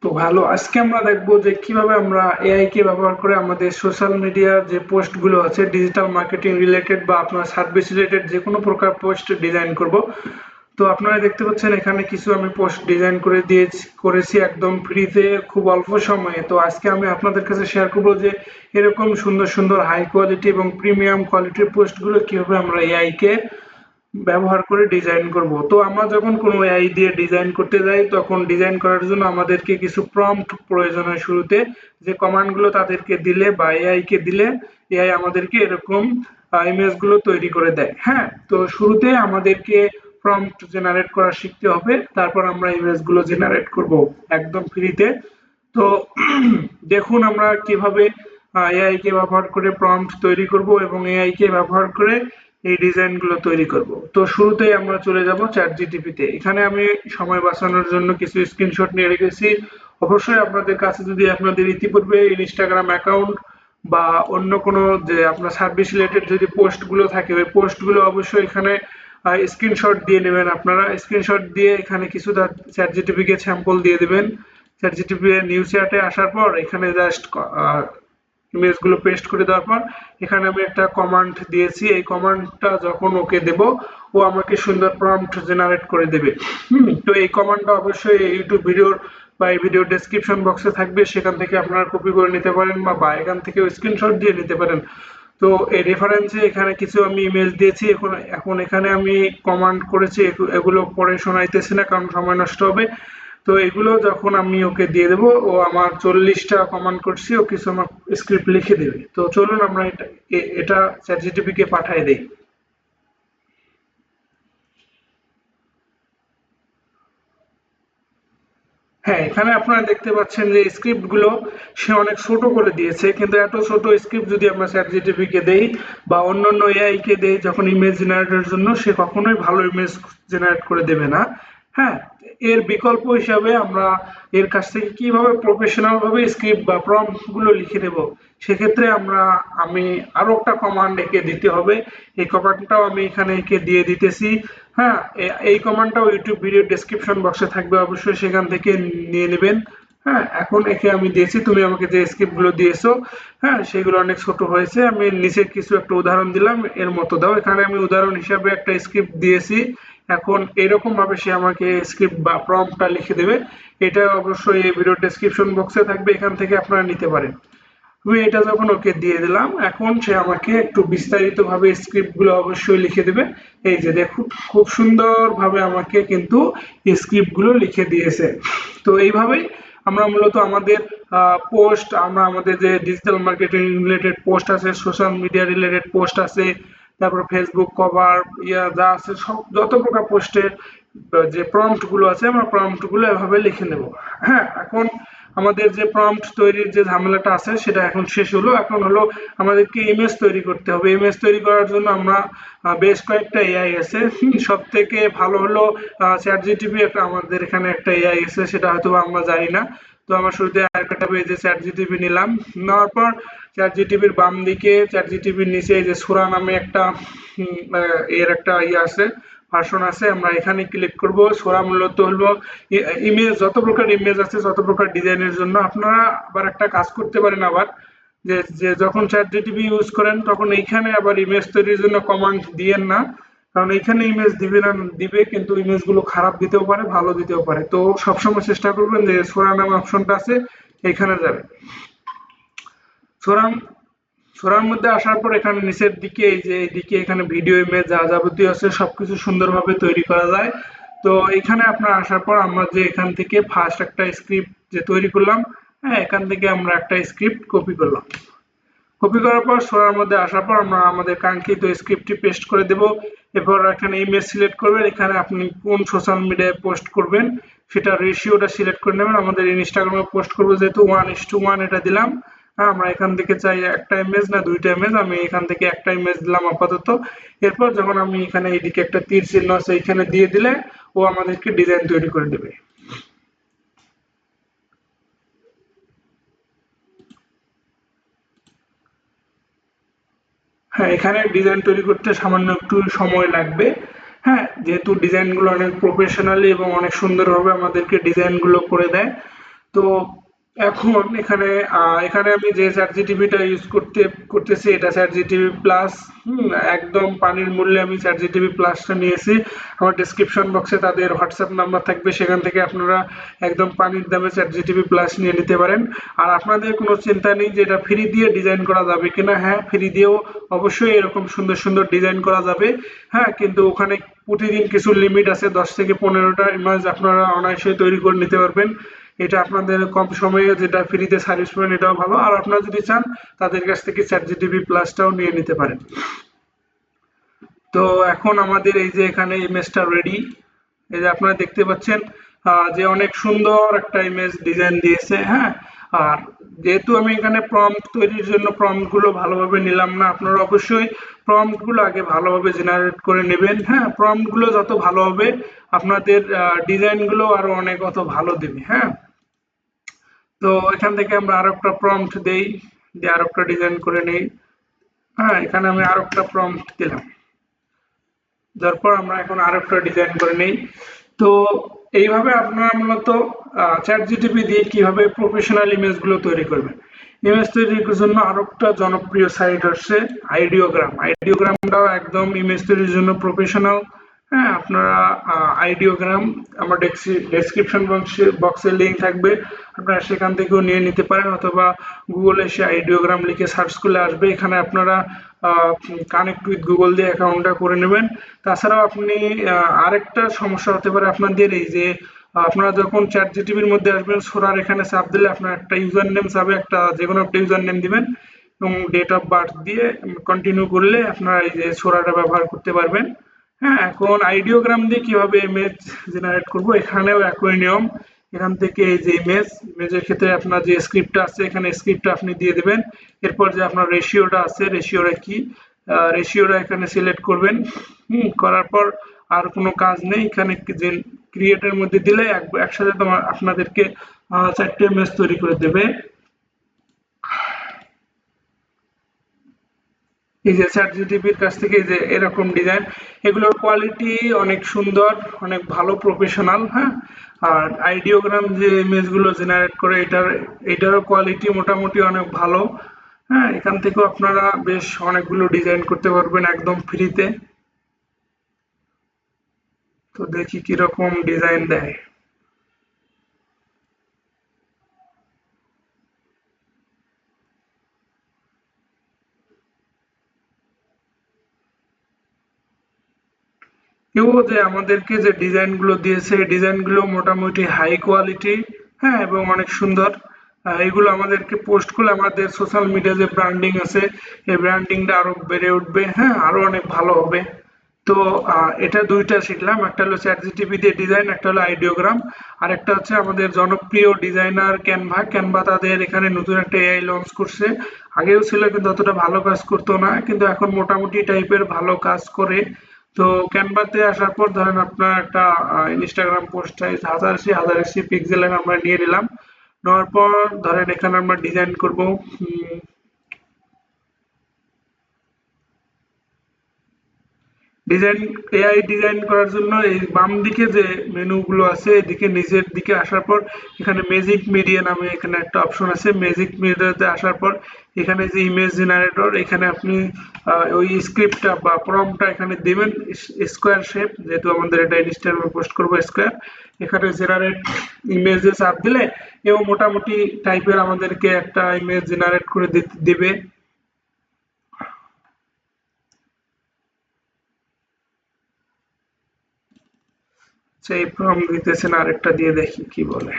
তো ভালো, আজকে আমরা দেখবো যে কিভাবে আমরা এআই কে ব্যবহার করে আমাদের সোশ্যাল মিডিয়ার যে পোস্ট গুলো আছে ডিজিটাল মার্কেটিং রিলেটেড বা আপনার সার্ভিস রিলেটেড যে কোনো প্রকার পোস্ট ডিজাইন করব। তো আপনারা দেখতে পাচ্ছেন এখানে কিছু আমি পোস্ট ডিজাইন করেছি একদম ফ্রিতে, খুব অল্প সময়ে। তো আজকে আমি আপনাদের কাছে শেয়ার করবো যে এরকম সুন্দর সুন্দর হাই কোয়ালিটি এবং প্রিমিয়াম কোয়ালিটির পোস্টগুলো কিভাবে আমরা এআই কে ব্যবহার করে ডিজাইন করব। তো আমরা যখন কোনো এআই দিয়ে ডিজাইন করতে যাই তখন ডিজাইন করার জন্য আমাদেরকে কিছু প্রম্পট প্রয়োজন হয় শুরুতে, যে কমান্ডগুলো তাদেরকে দিলে বা এআই কে দিলে এআই আমাদেরকে এরকম ইমেজগুলো তৈরি করে দেয়। হ্যাঁ, তো শুরুতে আমাদেরকে প্রম্পট জেনারেট করা শিখতে হবে, তারপর আমরা ইমেজগুলো জেনারেট করব একদম ফ্রিতে। তো দেখুন আমরা কিভাবে এআই কে ব্যবহার করে প্রম্পট তৈরি করব এবং এআই কে ব্যবহার করে এই ডিজাইন গুলো তৈরি করব। তো শুরুতেই আমরা চলে যাব চ্যাট জিটিপি তে। এখানে আমি সময় বাঁচানোর জন্য কিছু স্ক্রিনশট নিয়ে রেখেছি। অবশ্যই আপনাদের কাছে যদি আপনাদের ইতিপূর্বে ইনস্টাগ্রাম অ্যাকাউন্ট বা অন্য কোনো যে আপনার সার্ভিস রিলেটেড যদি পোস্ট গুলো থাকে, ওই পোস্ট গুলো অবশ্যই এখানে স্ক্রিনশট দিয়ে নেবেন। আপনারা স্ক্রিনশট দিয়ে এখানে কিছুটা চ্যাট জিটিপি কে স্যাম্পল দিয়ে দিবেন। চ্যাট জিটিপি এর নিউ চ্যাটে আসার পর এখানে জাস্ট ইমেজগুলো পেস্ট করে দেওয়ার পর এখানে আমি একটা কমান্ড দিয়েছি। এই কমান্ডটা যখন ওকে দেব, ও আমাকে সুন্দর প্রম্পট জেনারেট করে দেবে। তো এই কমান্ডটা অবশ্যই ইউটিউব ভিডিওর বা এই ভিডিও ডেসক্রিপশন বক্সে থাকবে, সেখান থেকে আপনারা কপি করে নিতে পারেন বা এখান থেকে স্ক্রিনশট দিয়ে নিতে পারেন। তো এই রেফারেন্সে এখানে কিছু আমি ইমেজ দিয়েছি। এখন এখন এখানে আমি কমান্ড করেছি, এগুলো পরে শোনাইতেছি না কারণ সময় নষ্ট হবে। তো এগুলো যখন আমি ওকে দিয়ে দেবো, ও আমার 40টা কমান্ড করছি, ও কিছু আমার স্ক্রিপ্ট লিখে দেবে। তো চলুন আমরা এটা চ্যাটজিটিপি কে পাঠিয়ে দেই। হ্যাঁ, এখানে আপনারা দেখতে পাচ্ছেন যে স্ক্রিপ্ট গুলো সে অনেক ছোট করে দিয়েছে, কিন্তু এত ছোট স্ক্রিপ্ট যদি আমরা চ্যাটজিটিপি কে দেই বা অন্যান্য এআই কে দেই যখন ইমেজ জেনারেটরের জন্য, সে কখনোই ভালো ইমেজ জেনারেট করে দেবে না। হ্যাঁ, এর বিকল্প হিসাবে আমরা এর কাছ থেকে কিভাবে প্রফেশনাল ভাবে স্ক্রিপ্ট বা প্রম্পট গুলো লিখে দেব, সেক্ষেত্রে আমি আরো একটা কমান্ড একে দিতে হবে। এই কমান্ডটাও আমি এখানে একে দিয়ে দিতেছি। হ্যাঁ, এই কমান্ডটাও ইউটিউব ভিডিও ডেসক্রিপশন বক্সে থাকবে, অবশ্যই সেখান থেকে নিয়ে নেবেন। হ্যাঁ, এখন একে আমি দিয়েছি, তুমি আমাকে যে স্ক্রিপ্ট গুলো দিয়েছো, হ্যাঁ সেগুলো অনেক ছোট হয়েছে, আমি নিচে কিছু একটা উদাহরণ দিলাম এর মতো দাও। এখানে আমি উদাহরণ হিসাবে একটা স্ক্রিপ্ট দিয়েছি। এখন এরকম ভাবে সে আমাকে স্ক্রিপ্ট বা প্রম্পটটা লিখে দেবে। এটা অবশ্যই এই ভিডিও ডেসক্রিপশন বক্সে থাকবে, এখান থেকে আপনারা নিতে পারেন। আমি এটা যখন ওকে দিয়ে দিলাম, এখন সে আমাকে একটু বিস্তারিত ভাবে স্ক্রিপ্ট গুলো অবশ্যই লিখে দেবে। এই যে দেখুন, খুব সুন্দর ভাবে আমাকে কিন্তু স্ক্রিপ্ট গুলো লিখে দিয়েছে। তো এইভাবেই আমরা মূলত আমাদের পোস্ট, আমরা আমাদের যে ডিজিটাল মার্কেটিং রিলেটেড পোস্ট আছে, সোশ্যাল মিডিয়া রিলেটেড পোস্ট আছে, তারপর ফেসবুক কভার যা আছে, সব যত প্রকার পোস্টের যে প্রম্পট গুলো আছে, আমরা প্রম্পট গুলো এভাবে লিখে নেব। হ্যাঁ, এখন আমাদের যে প্রম্পট তৈরির যে ঝামেলাটা আছে সেটা এখন শেষ হলো। এখন হলো আমাদেরকে ইমেজ তৈরি করতে হবে। ইমেজ তৈরি করার জন্য আমরা বেশ কয়েকটা এআই আছে। সব থেকে ভালো হলো চ্যাট জিটিপি। একটা আমাদের এখানে একটা এআই আছে, সেটা হয়তো আমরা জানি না। তো আমরা শুরুতে আরেকটা পেজে চ্যাট জিটিপি নিলাম। নেওয়ার পর চ্যাট জিটিপির বাম দিকে, চ্যাট জিটিপির নিচে এই যে সোরা নামে একটা এর একটা ইয়ে আছে, ভার্সন আছে। আমরা এখানে ক্লিক করব। সোরা মূলত হলো ইমেজ, যত প্রকার ইমেজ আছে, যত প্রকার ডিজাইনের জন্য। আপনারা আবার একটা কাজ করতে পারেন আবার, যে যে যখন চ্যাট জিটিপি ইউজ করেন তখন এইখানে আবার ইমেজ তৈরির জন্য কমান্ড দিয়েন না, কারণ এখানে ইমেজ দিবে না, দিবে কিন্তু ইমেজ গুলো খারাপ দিতেও পারে, ভালো দিতেও পারে। তো সবসময় চেষ্টা করবেন যে সোরা নামে অপশনটা আছে, এখানে যাবে। সোরা সোরার মধ্যে আসার পর এখানে নিচের দিকে এই যে এইদিকে এখানে ভিডিও ইমেজ যা যাবতীয় আছে সবকিছু সুন্দরভাবে তৈরি করা যায়। তো এখানে আপনার আসার পর আমরা যে এখান থেকে ফার্স্ট একটা স্ক্রিপ্ট যে তৈরি করলাম, হ্যাঁ এখান থেকে আমরা একটা স্ক্রিপ্ট কপি করলাম। কপি করার পর সোরার মধ্যে আসার পর আমরা আমাদের কাঙ্ক্ষিত স্ক্রিপ্টটি পেস্ট করে দেব। এরপর এখানে ইমেজ সিলেক্ট করবেন, এখানে আপনি কোন সোশ্যাল মিডিয়ায় পোস্ট করবেন সেটা রেশিওটা সিলেক্ট করে নেবেন। আমাদের ইনস্টাগ্রামে পোস্ট করবো যেহেতু 1:1 এটা দিলাম। হ্যাঁ, আমরা এখান থেকে চাই একটা ইমেজ না দুইটা ইমেজ, আমি এখান থেকে একটা ইমেজ দিলাম আপাতত। এরপর যখন আমি এখানে এইদিকে একটা তীর চিহ্ন আছে, এখানে দিয়ে দিলে ও আমাদেরকে ডিজাইন তৈরি করে দেবে। হ্যাঁ, এখানে ডিজাইন তৈরি করতে সামান্য একটু সময় লাগবে। হ্যাঁ, যেহেতু ডিজাইন গুলো অনেক প্রফেশনালি এবং অনেক সুন্দরভাবে আমাদেরকে ডিজাইন গুলো করে দেয়। তো এখন এখানে এখানে আমি যে চ্যাট জিটিপিটা ইউজ করতেছি এটা চ্যাট জিটিপি প্লাস। একদম পানির মূল্যে আমি চ্যাট জিটিপি প্লাসটা নিয়েছি। আমার ডেসক্রিপশন বক্সে তাদের হোয়াটসঅ্যাপ নাম্বার থাকবে, সেখান থেকে আপনারা একদম পানির দামে চ্যাট জিটিপি প্লাস নিয়ে নিতে পারেন। আর আপনাদের কোনো চিন্তা নেই যে এটা ফ্রি দিয়ে ডিজাইন করা যাবে কিনা। হ্যাঁ, ফ্রি দিয়েও অবশ্যই এরকম সুন্দর সুন্দর ডিজাইন করা যাবে। হ্যাঁ, কিন্তু ওখানে প্রতিদিন কিছু লিমিট আছে, 10 থেকে 15টা ইমেজ আপনারা অনায়াসে তৈরি করে নিতে পারবেন। এটা আপনাদের কম সময়ে যেটা ফ্রিতে সার্ভিস পাবেন এটাও ভালো। আর আপনারা যদি চান তাদের কাছ থেকে চ্যাট জিটিপি প্লাসটাও নিয়ে নিতে পারেন। তো এখন আমাদের এই যে এখানে ইমেজটা রেডি, এই যে আপনারা দেখতে পাচ্ছেন যে অনেক সুন্দর একটা ইমেজ ডিজাইন দিয়েছে। হ্যাঁ, আর যেহেতু আমি এখানে প্রম্পট তৈরির জন্য প্রম্পট গুলো ভালোভাবে নিলাম না, আপনারা অবশ্যই প্রম্পট গুলো আগে ভালোভাবে জেনারেট করে নেবেন। হ্যাঁ, প্রম্পট গুলো যত ভালো হবে আপনাদের ডিজাইন গুলো আরো অনেক অত ভালো দেবে। হ্যাঁ, তো এখান থেকে আমরা আরো একটা প্রম্পট দেই, দিয়ে আরো একটা ডিজাইন করে নেই। হ্যাঁ, এখানে আমি আরো একটা প্রম্পট দিলাম, তারপর আমরা এখন আরো একটা ডিজাইন করে নেই। তো এইভাবে আপনারা মূলত চ্যাট জিটিপি দিয়ে কিভাবে প্রফেশনাল ইমেজ গুলো তৈরি করবেন। ইমেজ তৈরির জন্য আরো একটা জনপ্রিয় সাইট হচ্ছে আইডিওগ্রাম। আইডিওগ্রামটাও একদম ইমেজ তৈরির জন্য প্রফেশনাল। হ্যাঁ, আপনারা আইডিওগ্রাম আমার ডেসক্রিপশন বক্সে লিঙ্ক থাকবে, আপনারা সেখান থেকেও নিয়ে নিতে পারেন, অথবা গুগলে এসে আইডিওগ্রাম লিখে সার্চ করলে আসবে। এখানে আপনারা কানেক্ট উইথ গুগল দিয়ে অ্যাকাউন্টটা করে নেবেন। তাছাড়াও আপনি আরেকটা সমস্যা হতে পারে আপনাদের, এই যে আপনারা যখন চ্যাট জিটিপির মধ্যে আসবেন সোরার এখানে চাপ দিলে আপনার একটা ইউজার নেম চাবে, একটা যে কোনো একটা ইউজার নেম দিবেন এবং ডেট অফ বার্থ দিয়ে কন্টিনিউ করলে আপনারা এই যে সোরাটা ব্যবহার করতে পারবেন। হ্যাঁ, এখন আইডিওগ্রাম দিয়ে কিভাবে ইমেজ জেনারেট করব, এখানেও একই নিয়ম। এখান থেকে এই যে ইমেজের ক্ষেত্রে আপনার যে স্ক্রিপ্টটা আছে এখানে স্ক্রিপ্টটা আপনি দিয়ে দেবেন। এরপর যে আপনার রেশিওটা আছে, রেশিওটা কি, রেশিওটা এখানে সিলেক্ট করবেন। করার পর আর কোনো কাজ নেই, এখানে যে ক্রিয়েটের মধ্যে দিলে একসাথে তোমার আপনাদেরকে 4টে ইমেজ তৈরি করে দেবে। এই যে চ্যাট জিটিপির কাছ থেকে যে এরকম ডিজাইন, এগুলোর কোয়ালিটি অনেক সুন্দর, অনেক ভালো প্রফেশনাল। হ্যাঁ, আর আইডিওগ্রাম যে ইমেজগুলো জেনারেট করে এটারও কোয়ালিটি মোটামুটি অনেক ভালো। হ্যাঁ, এখান থেকেও আপনারা বেশ অনেকগুলো ডিজাইন করতে পারবেন একদম ফ্রিতে। তো দেখি কিরকম ডিজাইন দেয়। এও যে আমাদেরকে যে ডিজাইন গুলো দিয়েছে এই ডিজাইন গুলো মোটামুটি হাই কোয়ালিটি। হ্যাঁ, এবং অনেক সুন্দর। এগুলো আমাদেরকে পোস্ট করলে আমাদের সোশ্যাল মিডিয়া যে ব্র্যান্ডিং আছে এই ব্র্যান্ডিংটা আরো বেড়ে উঠবে। হ্যাঁ, আরো অনেক ভালো হবে। তো এটা দুইটা শিখলাম, একটা হলো চ্যাট জিটিপি দিয়ে ডিজাইন, একটা হলো আইডিওগ্রাম। আর একটা হচ্ছে আমাদের জনপ্রিয় ডিজাইনার ক্যানভা। ক্যানভা তাদের এখানে নতুন একটা এআই লঞ্চ করছে। আগেও ছিল কিন্তু অতটা ভালো কাজ করতো না, কিন্তু এখন মোটামুটি টাইপের ভালো কাজ করে। তো ক্যানভাতে আসার পর ধরেন আপনার একটা ইনস্টাগ্রাম পোস্ট সাইজ 1080 পিক্সেলের আমরা নিয়ে নিলাম। নেওয়ার পর ধরেন এখানে আমরা ডিজাইন করব। ডিজাইন এআই ডিজাইন করার জন্য এই বাম দিকে যে মেনুগুলো আছে এদিকে নিচের দিকে আসার পর এখানে ম্যাজিক মিডিয়া নামে এখানে একটা অপশন আছে। ম্যাজিক মিডিয়াতে আসার পর এখানে যে ইমেজ জেনারেটর, এখানে আপনি ওই স্ক্রিপ্টটা বা প্রম্পটটা এখানে দিবেন। স্কোয়ার শেপ, যেহেতু আমাদের এটা ইনস্টাগ্রামে পোস্ট করবো স্কোয়ার, এখানে জেনারেট ইমেজে চাপ দিলে এবং মোটামুটি টাইপের আমাদেরকে একটা ইমেজ জেনারেট করে দিবে। সেই প্রম্পট দিতেছেন, আরেকটা দিয়ে দেখি কি বলে।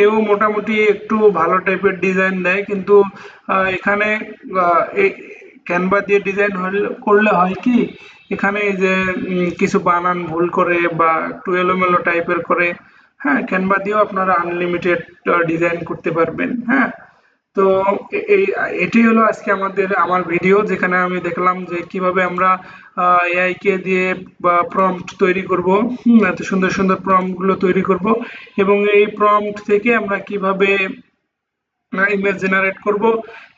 এও মোটামুটি একটু ভালো টাইপের ডিজাইন দেয়, কিন্তু এখানে এই ক্যানভা দিয়ে ডিজাইন করলে হয় কি, এখানে এই যে কিছু বানান ভুল করে বা একটু এলোমেলো টাইপের করে। হ্যাঁ, ক্যানভা দিয়েও আপনারা আনলিমিটেড ডিজাইন করতে পারবেন। হ্যাঁ, তো এটাই হলো আজকে আমার ভিডিও, যেখানে আমি দেখলাম যে কিভাবে আমরা এআই কে দিয়ে বা প্রম্পট তৈরি করব, এত সুন্দর সুন্দর প্রম্পট গুলো তৈরি করব, এবং এই প্রম্পট থেকে আমরা কিভাবে ইমেজ জেনারেট করব।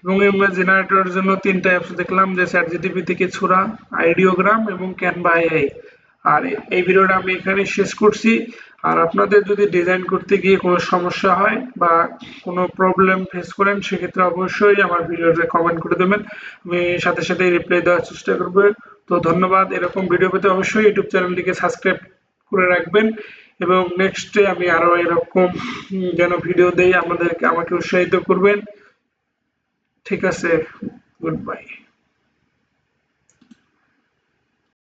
এবং ইমেজ জেনারেটরের জন্য তিনটা অ্যাপস দেখলাম, যে চ্যাট জিটিপি থেকে ছোড়া, আইডিওগ্রাম এবং ক্যানভা এআই। আর এই ভিডিওটা আমি এখানে শেষ করছি। আর আপনাদের যদি ডিজাইন করতে গিয়ে কোনো সমস্যা হয় বা কোনো প্রবলেম ফেস করেন, সেক্ষেত্রে অবশ্যই আমার ভিডিওতে কমেন্ট করে দেবেন, আমি সাথে সাথে রিপ্লাই দেওয়ার চেষ্টা করবো। তো ধন্যবাদ। এরকম ভিডিও পেতে অবশ্যই ইউটিউব চ্যানেলটিকে সাবস্ক্রাইব করে রাখবেন, এবং নেক্সটে আমি আরো এরকম যেন ভিডিও দেই আমাকে উৎসাহিত করবেন। ঠিক আছে, গুড বাই।